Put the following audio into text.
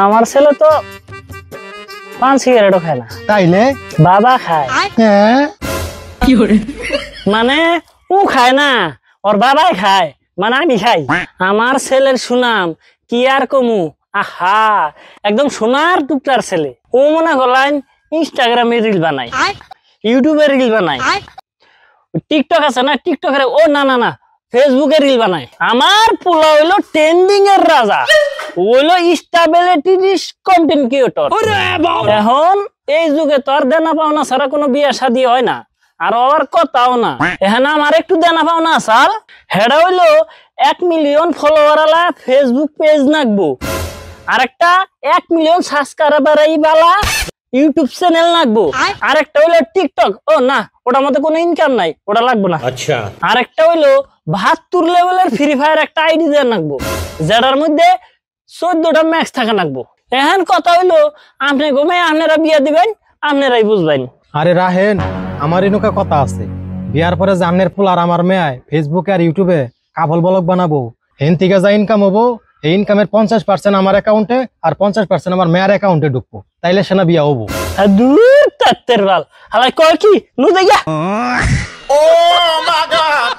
আমার ছেলে তো পান সিগারেটও খায় না। তাইলে বাবা খায়। হ্যাঁ মানে ও খায় না, ওর বাবাই খায়, মানে আমি খাই। আমার ছেলের সুনাম কি আর কমু, আহা একদম সোনার টুকটার ছেলে। ও মনে করলেন ইনস্টাগ্রামে রিল বানায়, ইউটিউবে রিল বানায়, টিকটক আছে না টিকটকের, ও না না না ফেসবুকে রিল বানায়। আমার পোলা হইলো ট্রেন্ডিং এর রাজা, হইলো স্টেবিলিটি কন্টেন্ট ক্রিয়েটর। এখন এই যুগে তো আর দেনা পাওনা ছাড়া কোনো বিয়ে শাদী হয় না, আর ওর কথাও না। এখানে আমার একটু দেনা পাওনা স্যার, হেডা হইলো 1 মিলিয়ন ফলোয়ার আলা ফেসবুক পেজ নাকবো, আর একটা 1 মিলিয়ন সাবস্ক্রাইবার বালা ইউটিউব চ্যানেল নাকবো, আর একটা হইলো টিকটক। ও না, ওটার মধ্যে কোনো ইনকাম নাই, ওটা লাগবো না। আচ্ছা, আর একটা হইলো 72 লেভেলের ফ্রি ফায়ার একটা আইডি দেওয়া নাকবো, যেটার মধ্যে 14টা ম্যাক্স থাকা নাকবো। এখন কথা হইলো আপনি ঘুমে আপনারা বিয়া দিবেন, আপনারাই বুঝবেন। আরে রাহেন, আমার এনুকা কথা আছে, বিয়ার পরে জানের পোলার আমার মেয়ায় ফেসবুকে আর ইউটিউবে কাবল ব্লগ বানাবো, হেন থেকে যা ইনকাম হবো এই ইনকামের 50% আমার অ্যাকাউন্টে আর 50% আমার মেয়ের অ্যাকাউন্টে ঢুকবো, তাইলে সেনা বিয়া হবো। দূর তাত্তের বাল, হালাই কয় কি নু দেখা। ও মাই গড